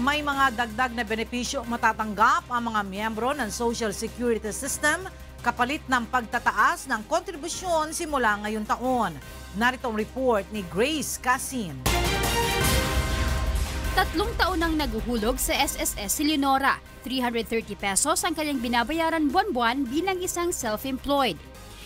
May mga dagdag na benepisyo matatanggap ang mga miyembro ng Social Security System kapalit ng pagtataas ng kontribusyon simula ngayong taon. Narito ang report ni Grace Casin. 3 taon nang naguhulog sa SSS si Leonora. 330 pesos ang kanyang binabayaran buwan-buwan bilang isang self-employed.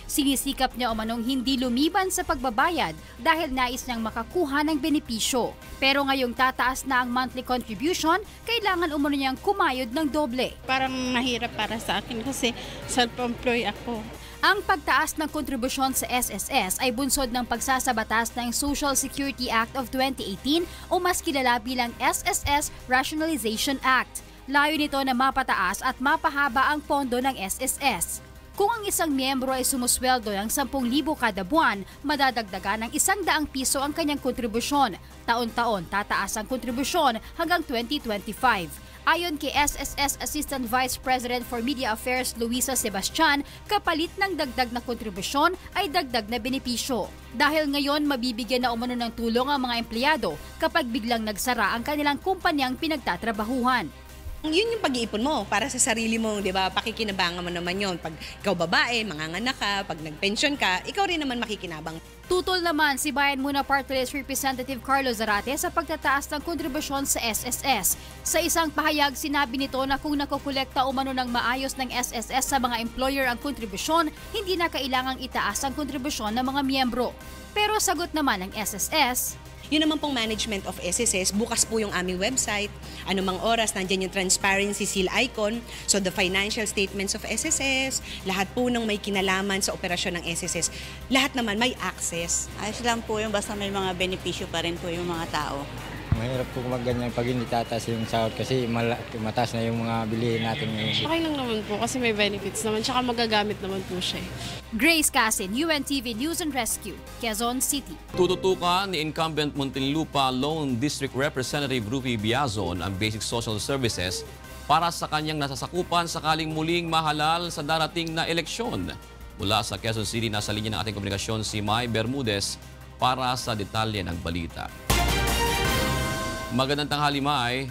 Sinisikap niya umanong hindi lumiban sa pagbabayad dahil nais niyang makakuha ng benepisyo. Pero ngayong tataas na ang monthly contribution, kailangan umano niyang kumayod ng doble. Parang mahirap para sa akin kasi self-employed ako. Ang pagtaas ng kontribusyon sa SSS ay bunsod ng pagsasabatas ng Social Security Act of 2018 o mas kilala bilang SSS Rationalization Act. Layo nito na mapataas at mapahaba ang pondo ng SSS. Kung ang isang miyembro ay sumusweldo ng 10,000 kada buwan, madadagdagan ng 100 piso ang kanyang kontribusyon. Taon-taon tataas ang kontribusyon hanggang 2025. Ayon kay SSS Assistant Vice President for Media Affairs Luisa Sebastian, kapalit ng dagdag na kontribusyon ay dagdag na benepisyo. Dahil ngayon mabibigyan na umano ng tulong ang mga empleyado kapag biglang nagsara ang kanilang kumpanyang pinagtatrabahuhan. Yun yung pag-iipon mo para sa sarili mo, di ba? Pakikinabangan mo naman yun. Pag ikaw babae, manganganak ka, pag nag-pension ka, ikaw rin naman makikinabang. Tutol naman si Bayan Muna Party List Representative Carlo Zarate sa pagtataas ng kontribusyon sa SSS. Sa isang pahayag, sinabi nito na kung nakukolekta umano ng maayos ng SSS sa mga employer ang kontribusyon, hindi na kailangang itaas ang kontribusyon ng mga miyembro. Pero sagot naman ng SSS, Yun naman pong management of SSS, bukas po yung aming website. Anumang oras, nandyan yung transparency seal icon. So the financial statements of SSS, lahat po ng may kinalaman sa operasyon ng SSS, lahat naman may access. Ayos lang po yung basta may mga benepisyo pa rin po yung mga tao. Mahirap po magganyan pag hindi tataas yung sahod kasi mataas na yung mga bilihin natin ngayon. Okay lang naman po kasi may benefits naman tsaka magagamit naman po siya. Grace Casin, UNTV News and Rescue, Quezon City. Tututukan ni incumbent Muntinlupa Lone District Representative Rufi Biazon ang basic social services para sa kanyang nasasakupan sakaling muling mahalal sa darating na eleksyon. Mula sa Quezon City, nasa linya ng ating komunikasyon si Mai Bermudez para sa detalye ng balita. Magandang tanghali, Mai.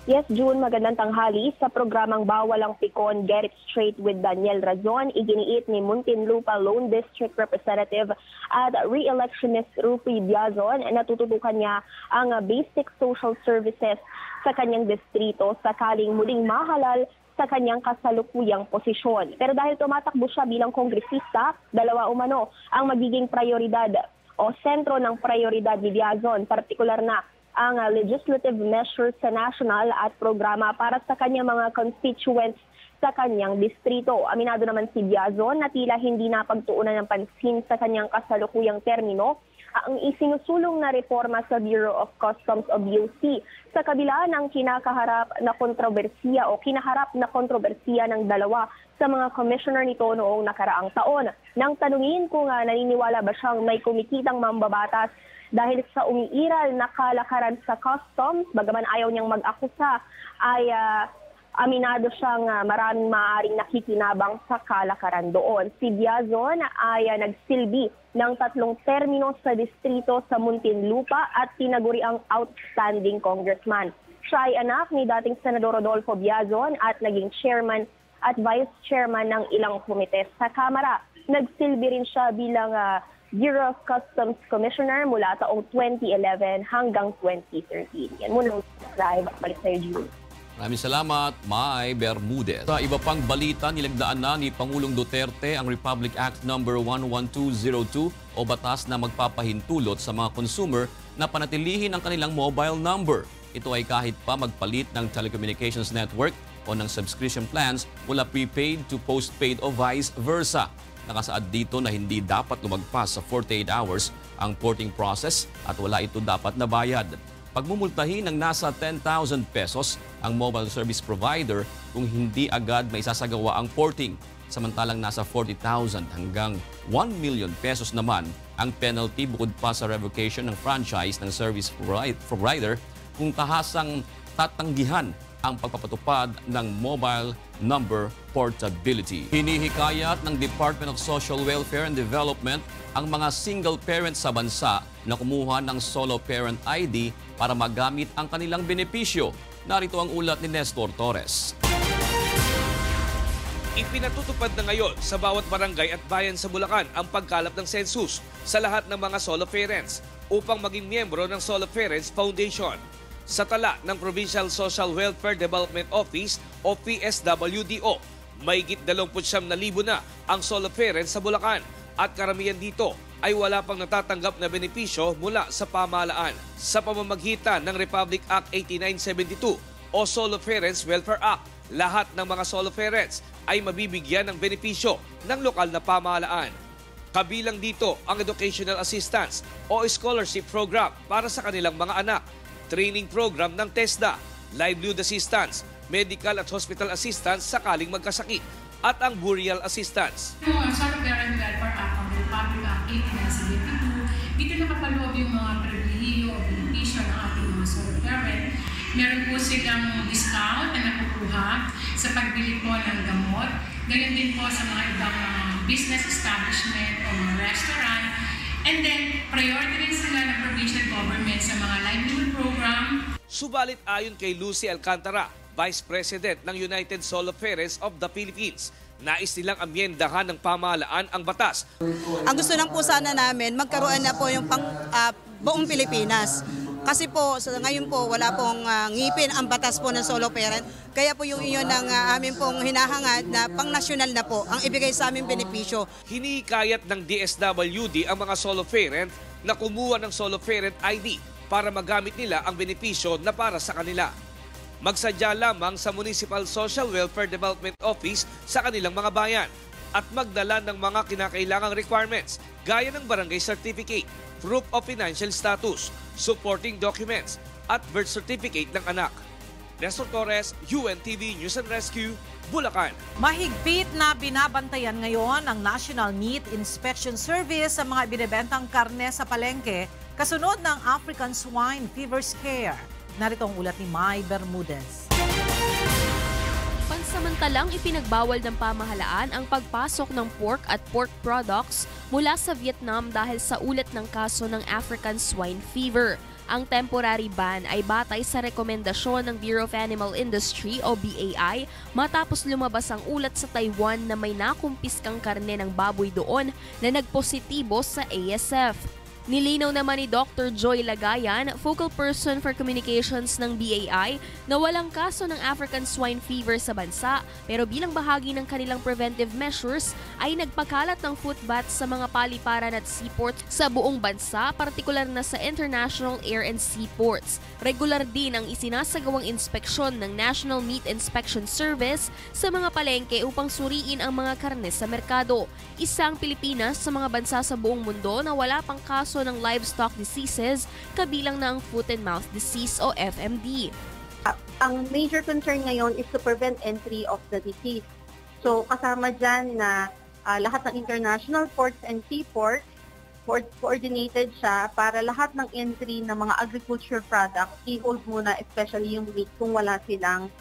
Yes, June, magandang tanghali. Sa programang Bawal ang Pikon, Get It Straight with Daniel Razon, iginiit ni Muntinlupa Lone District Representative at re-electionist Rufi Biazon na tututukan niya ang basic social services sa kanyang distrito sakaling muling mahalal sa kanyang kasalukuyang posisyon. Pero dahil tumatakbo siya bilang kongresista, dalawa umano ang magiging prioridad o sentro ng prioridad ni Biazon, partikular na ang legislative measures sa national at programa para sa kanyang mga constituents sa kanyang distrito. Aminado naman si Biazon na tila hindi napagtuunan ng pansin sa kanyang kasalukuyang termino ang isinusulong na reforma sa Bureau of Customs o BOC sa kabila ng kinaharap na kontrobersiya ng dalawa sa mga commissioner nito noong nakaraang taon. Nang tanungin kung naniniwala ba siyang may kumikitang mambabatas dahil sa umiiral na kalakaran sa customs, bagaman ayaw niyang mag-akusa, ay aminado siyang maraming maaaring nakikinabang sa kalakaran doon. Si Biazon ay nagsilbi ng 3 termino sa distrito sa Muntinlupa at tinaguri ang outstanding congressman. Siya ay anak ni dating Senador Rodolfo Biazon at naging chairman at vice chairman ng ilang komite sa Kamara. Nagsilbi rin siya bilang Bureau of Customs Commissioner mula taong 2011 hanggang 2013. Yan muna ang drive. Balik sa'yo, June. Maraming salamat, Mai Bermudez. Sa iba pang balita, nilagdaan na ni Pangulong Duterte ang Republic Act No. 11202 o batas na magpapahintulot sa mga consumer na panatilihin ang kanilang mobile number. Ito ay kahit pa magpalit ng telecommunications network o ng subscription plans mula prepaid to postpaid o vice versa. Nakasaad dito na hindi dapat lumagpas sa 48 hours ang porting process at wala ito dapat na bayad. Pagmumultahin ng nasa 10,000 pesos ang mobile service provider kung hindi agad may sasagawa ang porting. Samantalang nasa 40,000 hanggang 1 million pesos naman ang penalty bukod pa sa revocation ng franchise ng service provider kung tahasang tatanggihan ang pagpapatupad ng mobile number portability. Hinihikayat ng Department of Social Welfare and Development ang mga single parents sa bansa na kumuha ng solo parent ID para magamit ang kanilang benepisyo. Narito ang ulat ni Nestor Torres. Ipinatutupad na ngayon sa bawat barangay at bayan sa Bulacan ang pagkalap ng census sa lahat ng mga Soloferens upang maging miyembro ng Soloferens Foundation. Sa tala ng Provincial Social Welfare Development Office o PSWDO, mahigit 29,000 na ang Soloferens sa Bulacan at karamihan dito ay wala pang natatanggap na benepisyo mula sa pamahalaan. Sa pamamagitan ng Republic Act 8972 o Soloferens Welfare Act, lahat ng mga Soloferens ay mabibigyan ng benepisyo ng lokal na pamahalaan. Kabilang dito ang Educational Assistance o Scholarship Program para sa kanilang mga anak, training program ng TESDA, livelihood assistance, medical at hospital assistance sakaling magkasakit, at ang burial assistance. Yung Soloferens Welfare Act ng Republic Act 8972, dito nakapaloob yung mga pribilehiyo o benepisyo ng ating mga Soloferens. Meron po silang discount na nakukuha sa pagbili po ng gamot. Gayon din po sa mga ibang business establishment o mga restaurant. And then, priority rin sila ng provincial government sa mga livelihood program. Subalit ayon kay Lucy Alcantara, Vice President ng United Soloferens of the Philippines, nais nilang amyendahan ng pamahalaan ang batas. Ang gusto lang po sana namin, magkaroon na po yung buong Pilipinas. Kasi po, ngayon po, wala pong ngipin ang batas po ng Soloferens. Kaya po yung iyon ng amin pong hinahangad na pang-nasyonal na po ang ibigay sa aming benepisyo. Hinikayat ng DSWD ang mga Soloferens na kumuha ng Soloferens ID para magamit nila ang benepisyo na para sa kanila. Magsadya lamang sa Municipal Social Welfare Development Office sa kanilang mga bayan at magdala ng mga kinakailangang requirements gaya ng barangay certificate, proof of financial status, supporting documents, at birth certificate ng anak. Nestor Torres, UNTV News and Rescue, Bulacan. Mahigpit na binabantayan ngayon ang National Meat Inspection Service sa mga binibentang karne sa palengke kasunod ng African Swine Fever Scare. Narito ang ulat ni Mai Bermudez. Pansamantalang ipinagbawal ng pamahalaan ang pagpasok ng pork at pork products mula sa Vietnam dahil sa ulat ng kaso ng African Swine Fever. Ang temporary ban ay batay sa rekomendasyon ng Bureau of Animal Industry o BAI matapos lumabas ang ulat sa Taiwan na may nakumpiskang karne ng baboy doon na nagpositibo sa ASF. Nilinaw naman ni Dr. Joy Lagayan, focal person for communications ng BAI, na walang kaso ng African Swine Fever sa bansa pero bilang bahagi ng kanilang preventive measures ay nagpakalat ng foot baths sa mga paliparan at seaports sa buong bansa, partikular na sa international air and seaports. Regular din ang isinasagawang inspeksyon ng National Meat Inspection Service sa mga palengke upang suriin ang mga karne sa merkado. Isang Pilipinas sa mga bansa sa buong mundo na wala pang kaso ng livestock diseases, kabilang na ang foot and mouth disease o FMD. Ang major concern ngayon is to prevent entry of the disease. So kasama dyan na lahat ng international ports and seaports, coordinated siya para lahat ng entry ng mga agriculture products i-hold muna, especially yung meat kung wala silang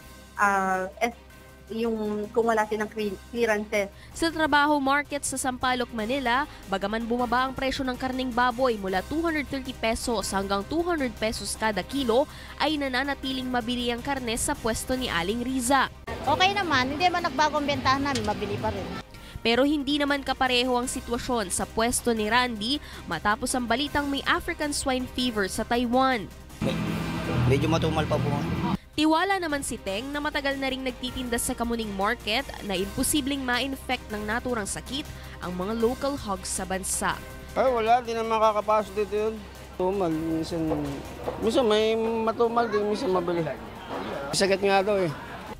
clearances. Sa trabaho market sa Sampaloc, Manila, bagaman bumaba ang presyo ng karning baboy mula 230 pesos hanggang 200 pesos kada kilo, ay nananatiling mabili ang karne sa pwesto ni Aling Riza. Okay naman, hindi man nagbagong bentahan namin, mabili pa rin. Pero hindi naman kapareho ang sitwasyon sa pwesto ni Randy matapos ang balitang may African Swine Fever sa Taiwan. Medyo matumal pa po. Tiwala naman si Teng na matagal na ring nagtitinda sa Kamuning Market na imposibleng ma-infect ng naturang sakit ang mga local hogs sa bansa. Ay wala, di na makakapasok dito yun. Tumal, minsan may matumal din, minsan mabili. Sagat nga daw eh.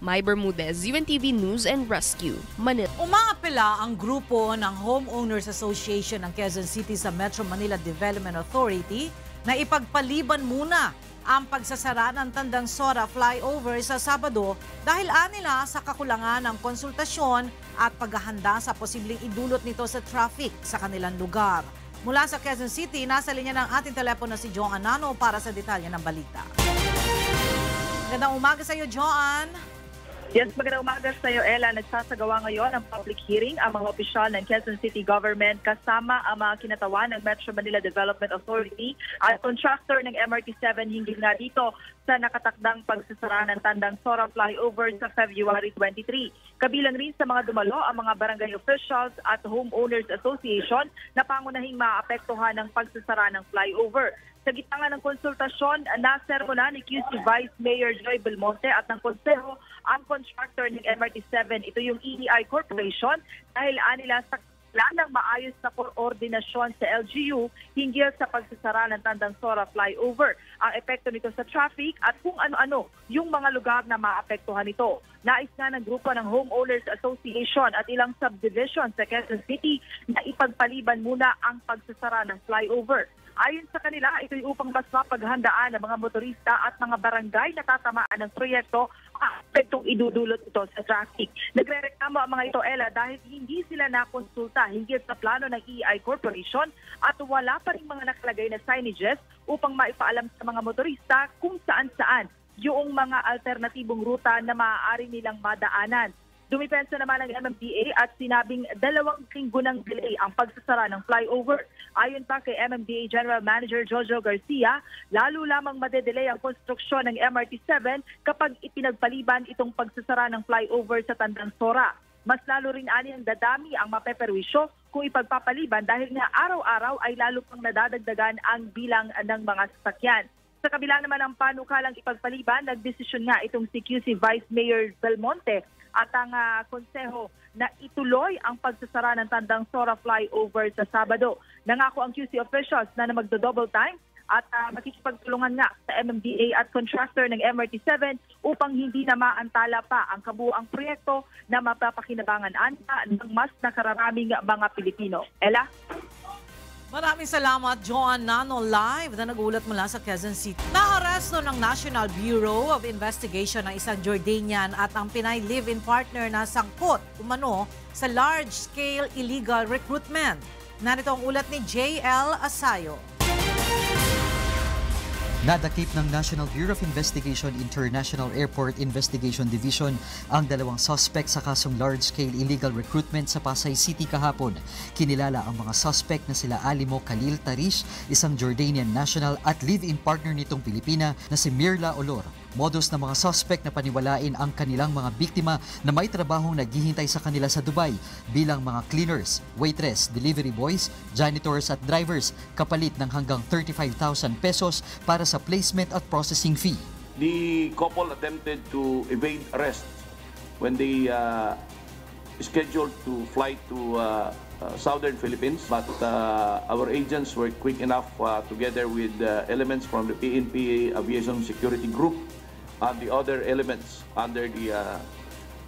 Mai Bermudez, UNTV News and Rescue, Manila. Umaapela ang grupo ng Homeowners Association ng Quezon City sa Metro Manila Development Authority na ipagpaliban muna ang pagsasara ng Tandang Sora flyover sa Sabado dahil anila sa kakulangan ng konsultasyon at paghahanda sa posibleng idulot nito sa traffic sa kanilang lugar. Mula sa Quezon City, nasa linya ng ating telepono si Joan Anano para sa detalye ng balita. Magandang umaga sa iyo, Joan. Yes, magandang umaga sa iyo, Ella. Nagsasagawa ngayon ang public hearing ang mga opisyal ng Quezon City Government kasama ang mga kinatawan ng Metro Manila Development Authority at contractor ng MRT-7 hinggil nga dito sa nakatakdang pagsasara ng tandang Sora flyover sa February 23. Kabilang rin sa mga dumalo ang mga barangay officials at homeowners association na pangunahing maapektuhan ng pagsasara ng flyover. Sa gitna ng konsultasyon, nasermona ni QC Vice Mayor Joy Belmonte at ng konseho ang contractor ng MRT-7. Ito yung EEI Corporation dahil anila sa ng maayos na koordinasyon sa LGU hinggil sa pagsasara ng tandang Sora flyover. Ang epekto nito sa traffic at kung ano-ano yung mga lugar na maapektuhan nito. Nais nga ng grupo ng Homeowners Association at ilang subdivision sa Quezon City na ipagpaliban muna ang pagsasara ng flyover. Ayon sa kanila, ito ay upang mas mapaghandaan ng mga motorista at mga barangay na tatamaan ng proyekto ang apektong idudulot ito sa traffic. Nagrereklamo ang mga ito, Ella, dahil hindi sila nakonsulta hinggil sa plano ng EEI Corporation at wala pa rin mga nakalagay na signages upang maipaalam sa mga motorista kung saan-saan yung mga alternatibong ruta na maaari nilang madaanan. Dumipensa naman ng MMDA at sinabing 2 linggo ng delay ang pagsasara ng flyover. Ayon pa kay MMDA General Manager Jojo Garcia, lalo lamang madedelay ang konstruksyon ng MRT-7 kapag ipinagpaliban itong pagsasara ng flyover sa Tandang Sora. Mas lalo rin ang dadami ang mapeperwisyo kung ipagpapaliban dahil nga araw-araw ay lalo pang nadadagdagan ang bilang ng mga sasakyan. Sa kabila naman ng panukalang ipagpaliban, nagdesisyon nga itong si QC Vice Mayor Belmonte at ang konseho na ituloy ang pagsasara ng tandang Sora flyover sa Sabado. Nangako ang QC officials na magdo-double time at makikipagtulungan nga sa MMDA at contractor ng MRT-7 upang hindi na maantala pa ang kabuuang proyekto na mapapakinabangan ng mas nakararaming mga Pilipino. Ella? Maraming salamat, Joan Nano, live na nagulat mula sa Quezon City. Naaresto ng National Bureau of Investigation ng isang Jordanian at ang Pinay live-in partner na sangkot umano sa large-scale illegal recruitment. Narito ang ulat ni JL Asayo. Nadakip ng National Bureau of Investigation International Airport Investigation Division ang 2 suspect sa kasong large-scale illegal recruitment sa Pasay City kahapon. Kinilala ang mga suspect na sila Alimo Khalil Tarish, isang Jordanian national at live-in partner nitong Pilipina na si Mirla Olor. Modus ng mga suspect na paniwalain ang kanilang mga biktima na may trabahong naghihintay sa kanila sa Dubai bilang mga cleaners, waitress, delivery boys, janitors at drivers kapalit ng hanggang 35,000 pesos para sa placement at processing fee. The couple attempted to evade arrest when they scheduled to fly to southern Philippines, but our agents were quick enough together with elements from the PNP Aviation Security Group and the other elements under the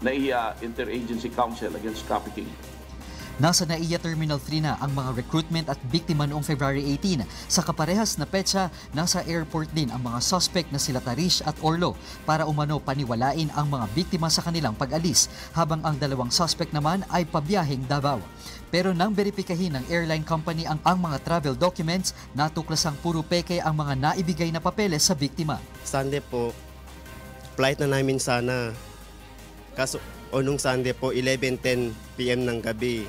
NAIA Interagency Council Against Trafficking. Nasa NAIA Terminal 3 na ang mga recruitment at biktima noong February 18. Sa kaparehas na petsa, nasa airport din ang mga suspect na sila Tarish at Orlo para umano paniwalain ang mga biktima sa kanilang pag-alis, habang ang 2 suspect naman ay pabiyaheng Davao. Pero nang beripikahin ng airline company ang mga travel documents, natuklasang puro peke ang mga naibigay na papeles sa biktima. Sunday po, flight na namin sana. Kaso nung Sunday po, 11:10 PM ng gabi.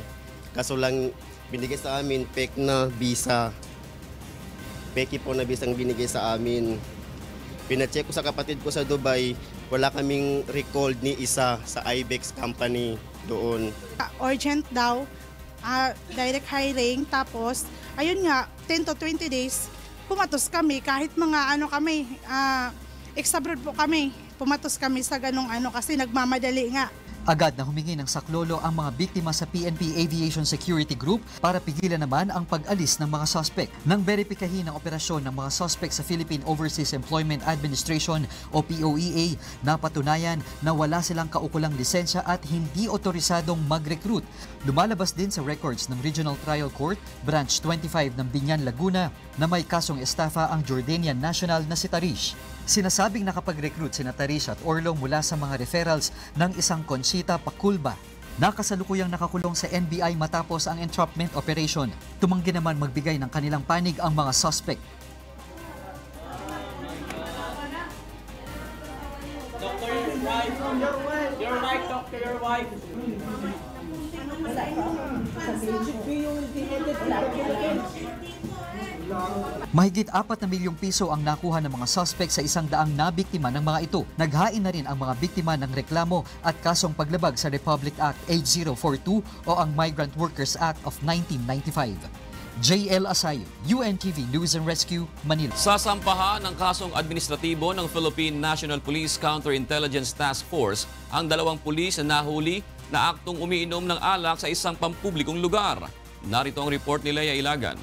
Kaso lang binigay sa amin fake na visa. Fake po na visa ang binigay sa amin. Pinacheck ko sa kapatid ko sa Dubai, wala kaming recalled ni isa sa IBEX company doon. Urgent daw, direct hiring, tapos ayun nga, 10 to 20 days, pumatos kami kahit mga ex-abroad po kami. Pumatos kami sa ganong kasi nagmamadali nga. Agad na humingi ng saklolo ang mga biktima sa PNP Aviation Security Group para pigilan naman ang pag-alis ng mga suspect. Nang beripikahin ang operasyon ng mga suspect sa Philippine Overseas Employment Administration o POEA, napatunayan na wala silang kaukulang lisensya at hindi otorisadong mag-recruit. Lumalabas din sa records ng Regional Trial Court, Branch 25 ng Binyan, Laguna, na may kasong estafa ang Jordanian national na si Tarish. Sinasabing nakapag-recruit sina Tarish at Orlo mula sa mga referrals ng isang Conchita Paculba. Nakasalukuyang nakakulong sa NBI matapos ang entrapment operation. Tumanggi naman magbigay ng kanilang panig ang mga suspect. Dr. Your wife, talk to your wife. Mahigit 4 na milyong piso ang nakuha ng mga suspect sa 100 na biktima ng mga ito. Naghain na rin ang mga biktima ng reklamo at kasong paglabag sa Republic Act 8042 o ang Migrant Workers Act of 1995. JL Asayo, UNTV News and Rescue, Manila. Sasampahan ng kasong administratibo ng Philippine National Police Counterintelligence Task Force ang 2 pulis na nahuli na aktong umiinom ng alak sa isang pampublikong lugar. Narito ang report ni Leia Ilagan.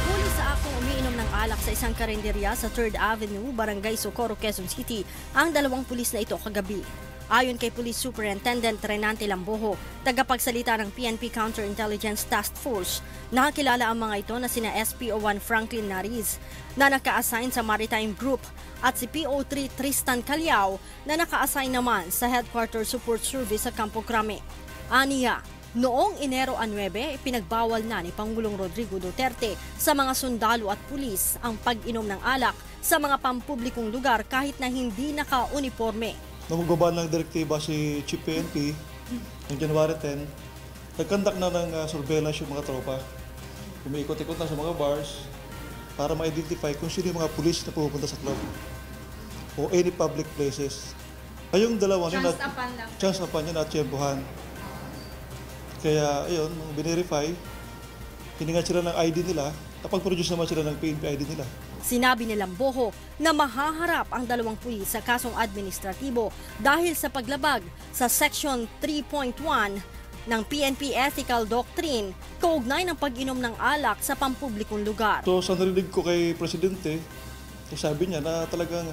Huli sa aktong umiinom ng alak sa isang karinderya sa 3rd Avenue, Barangay Socorro, Quezon City, ang 2 pulis na ito kagabi. Ayon kay Police Superintendent Renante Lamboho, tagapagsalita ng PNP Counterintelligence Task Force, nakakilala ang mga ito na sina SPO1 Franklin Nariz na naka-assign sa Maritime Group at si PO3 Tristan Calyao na naka-assign naman sa Headquarters Support Service sa Campo Crame. Aniya, noong Enero 9, ipinagbawal na ni Pangulong Rodrigo Duterte sa mga sundalo at pulis ang pag-inom ng alak sa mga pampublikong lugar kahit na hindi naka-uniforme. Namugaba ng direktiba si Chief PNP noong January 10, nagkandak na ng surveillance yung mga tropa. Umiikot-ikot na sa mga bars para ma-identify kung sino yung mga pulis na pupunta sa club o any public places. Ay yung dalawa nyo chance na pa nyo na-tsyempohan. Kaya ayun, nung binirify, hiningan sila ng ID nila, napag-produce naman sila ng PNP ID nila. Sinabi ni Lamboho na mahaharap ang 2 pulis sa kasong administratibo dahil sa paglabag sa Section 3.1 ng PNP Ethical Doctrine kaugnay ng pag-inom ng alak sa pampublikong lugar. So sa narinig ko kay Presidente, sabi niya na talagang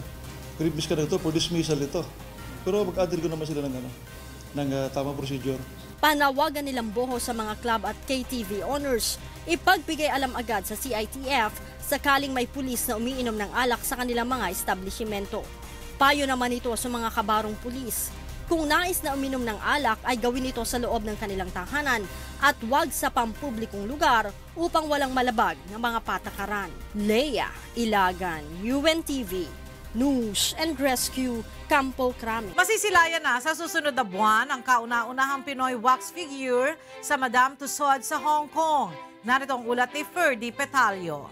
grave misconduct for dismissal ito. Pero mag-adil ko naman sila ng tamang procedure. Panawagan ni Lamboho sa mga club at KTV owners, ipagbigay alam agad sa CITF sakaling may pulis na umiinom ng alak sa kanilang mga establishmento. Payo naman ito sa mga kabarong pulis. Kung nais na uminom ng alak ay gawin ito sa loob ng kanilang tahanan at huwag sa pampublikong lugar upang walang malabag ng mga patakaran. Leia Ilagan, UNTV News and Rescue, Campo Crame. Masisilayan na sa susunod na buwan ang kauna-unahang Pinoy wax figure sa Madame Tussauds sa Hong Kong. Narito ang ulat ni Ferdy Petalio.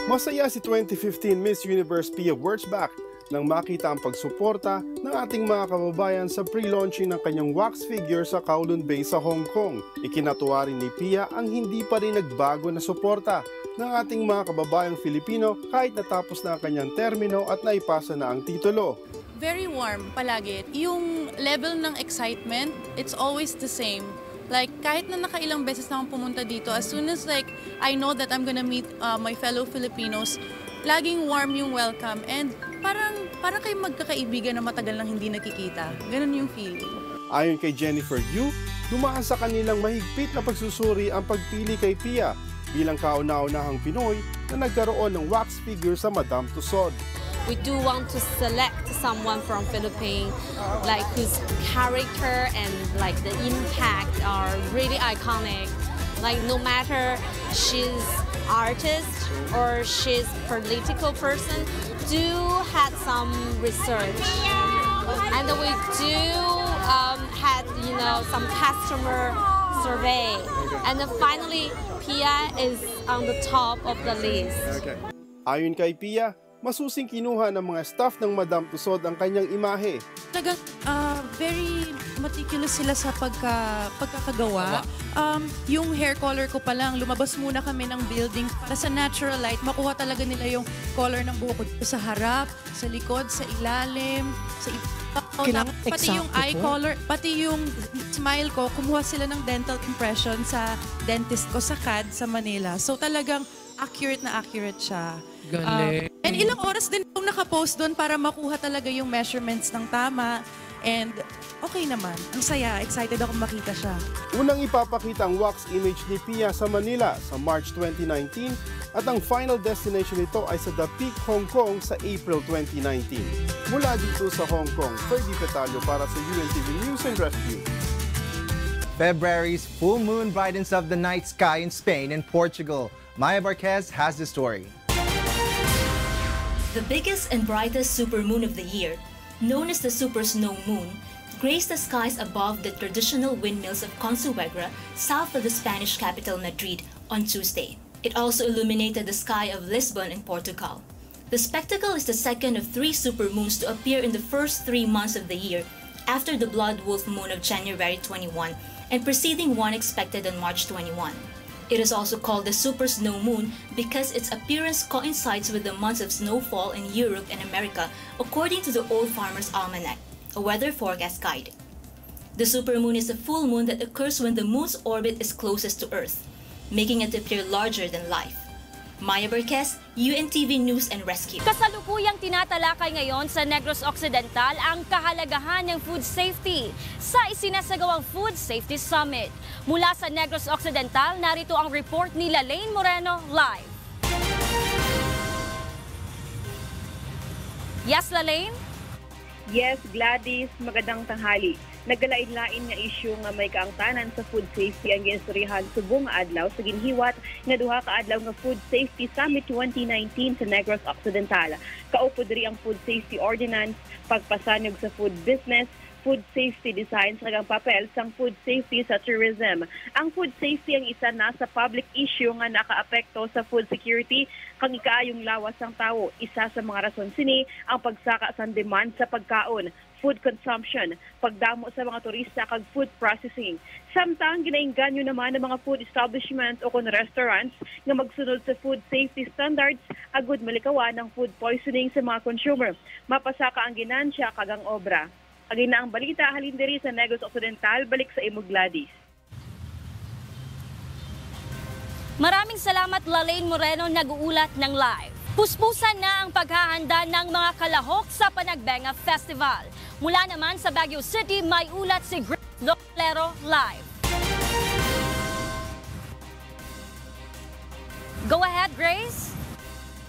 Masaya si 2015 Miss Universe Pia Wurtzbach nang makita ang pagsuporta ng ating mga kababayan sa pre-launching ng kanyang wax figure sa Kowloon Bay sa Hong Kong. Ikinatuwa rin ni Pia ang hindi pa rin nagbago na suporta ng ating mga kababayang Filipino kahit natapos na ang kanyang termino at naipasa na ang titulo. Very warm palagi. Yung level ng excitement, it's always the same. Like, kahit na nakailang beses na akong pumunta dito, as soon as I know that I'm gonna meet my fellow Filipinos, laging warm yung welcome and parang kayo magkakaibigan na matagal nang hindi nakikita. Ganun yung feeling. Ayon kay Jennifer Yu, dumaan sa kanilang mahigpit na pagsusuri ang pagpili kay Pia bilang kauna-unahang Pinoy na nagkaroon ng wax figure sa Madame Tussauds. We do want to select someone from Philippines, like whose character and like the impact are really iconic. Like no matter she's artist or she's political person, do had some research, and we do had some customer survey, and then finally Pia is on the top of the list. Okay. Ayon kay Pia, masusing kinuha ng mga staff ng Madame Tussauds ang kanyang imahe. Talaga, very meticulous sila sa pagkakagawa. Yung hair color ko pa lang, lumabas muna kami ng building para sa natural light. Makuha talaga nila yung color ng buhok ko sa harap, sa likod, sa ilalim, sa pati yung eye color, pati yung smile ko, kumuha sila ng dental impression sa dentist ko sa CAD sa Manila. So talagang accurate na accurate siya. Galing. And ilang oras din akong nakapost doon para makuha talaga yung measurements ng tama. And okay naman. Ang saya. Excited akong makita siya. Unang ipapakita ang wax image ni Pia sa Manila sa March 2019 at ang final destination nito ay sa The Peak, Hong Kong sa April 2019. Mula dito sa Hong Kong, Ferdy Petalio para sa UNTV News and Rescue. February's full moon brightens up the night sky in Spain and Portugal. Maya Barquez has the story. The biggest and brightest supermoon of the year, known as the Super Snow Moon, graced the skies above the traditional windmills of Consuegra, south of the Spanish capital Madrid, on Tuesday. It also illuminated the sky of Lisbon in Portugal. The spectacle is the second of 3 supermoons to appear in the first 3 months of the year, after the Blood Wolf Moon of January 21 and preceding one expected on March 21. It is also called the Super Snow Moon because its appearance coincides with the months of snowfall in Europe and America, according to the Old Farmer's Almanac, a weather forecast guide. The supermoon is a full moon that occurs when the moon's orbit is closest to Earth, making it appear larger than life. Maya Berquez, UNTV News and Rescue. Kasalukuyang tinatalakay ngayon sa Negros Occidental ang kahalagahan ng food safety sa isinasagawang Food Safety Summit. Mula sa Negros Occidental, narito ang report ni Lalaine Moreno live. Yes, Lalaine? Yes, Gladys, magandang tanghali. Nagalain-lain nga isyu nga may kaangtanan sa food safety ang ginstorihan subong nga adlaw sa ginhiwat nga duha ka adlaw nga Food Safety Summit 2019 sa Negros Occidental. Kaupo diri ang Food Safety Ordinance, pagpasanyog sa food business, food safety design sa kagang papel sang food safety sa tourism. Ang food safety ang isa na sa public issue nga nakaapekto sa food security kang ikaayong lawas sang tawo. Isa sa mga rason sini ang pagsaka sa demand sa pagkaon, food consumption, pagdamo sa mga turista kag food processing. Samtang ginaingganyo naman ng mga food establishment o kon restaurants nga magsunod sa food safety standards agud malikawan ng food poisoning sa mga consumer. Mapasaka ang ginansya kag ang obra. Agin na ang balita halin diri sa Negros Occidental, balik sa imo Gladys. Maraming salamat Lalaine Moreno, nag-uulat ng live. Puspusan na ang paghahanda ng mga kalahok sa Panagbenga Festival. Mula naman sa Baguio City, may ulat si Grace Doctor live. Go ahead, Grace.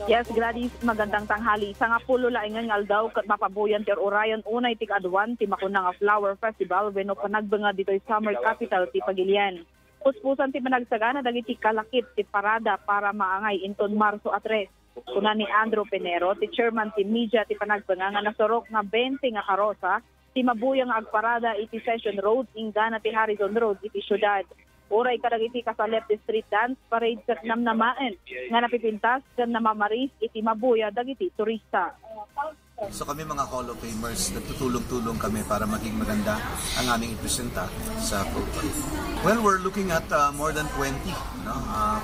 Yes, Gladys, magandang tanghali. Sa nga pulo laingan nga aldaw kat mapabuyan ti Orayon unay tig adwan ti makuna nga Flower Festival wenno panagbenga ditoy summer capital ti Pagilian. Puspusan ti managsagana dagiti kalakip ti parada para maangay inton Marso at 3. Kuna ni Andrew Pinero, ti chairman ti media ti panagbenga nga nasurok nga 20 nga karosa ti mabuyang agparada iti Session Road ingana ti Harrison Road iti syudad. Oray kadagiti kasalep ti street dance parade ket namnamaen nga napipintas ken namamaris iti mabuya dagiti turista. So kami mga Hall of Famers, nagtutulong-tulong kami para maging maganda ang aming ipresenta sa float parade. Well, we're looking at more than 20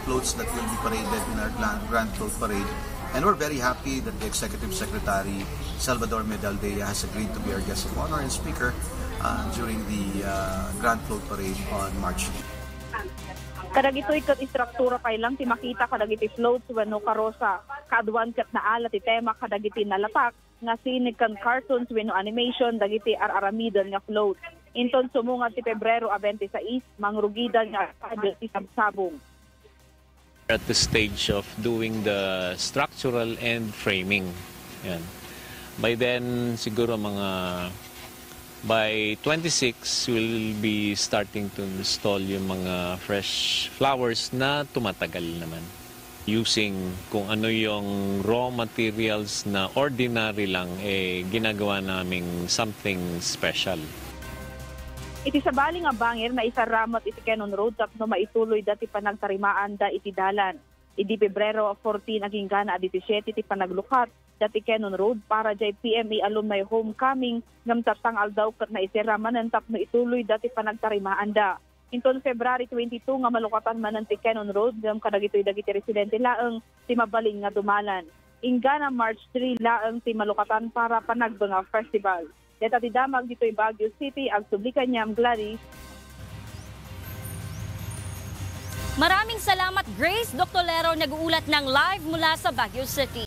floats that will be paraded in our Grand Float Parade. And we're very happy that the Executive Secretary, Salvador Medaldea, has agreed to be our guest of honor and speaker during the Grand Float Parade on March 8. Kadagitoy kat istruktura kay lang ti makita kadagiti floats wenno karosa. Kaadwan kat naala ti tema kadagiti nalatak nga sinig kan cartoons wenno animation dagiti araramidon nga float. Inton sumungat ti Pebrero 26 mangrugidan nga ti sabsabong. At the stage of doing the structural and framing. Yan. By then siguro by 26, we'll be starting to install yung mga fresh flowers na tumatagal naman. Using kung ano yung raw materials na ordinary lang, ginagawa naming something special. Iti sabali nga bangir na isaramot iti Cannon Road tapno maituloy dati panagtarimaan da iti dalan. Idi Pebrero 14 aging gana 17 iti panaglukat dati Cannon Road para jay PME alumni homecoming ngam tatang aldaw ket na isiramanen tapno ituloy dati panagtarimaan da. Inton February 22 nga malukatan manen ti Cannon Road ngam kadagitoy dagiti residente laeng ti mabaling nga dumalan. Ingana March 3 laeng ti malukatan para Panagbenga Festival. Deta ti damag ditoy Baguio City ag sublikan niam Gladys. Maraming salamat Grace Doctor, nag-uulat ng live mula sa Baguio City.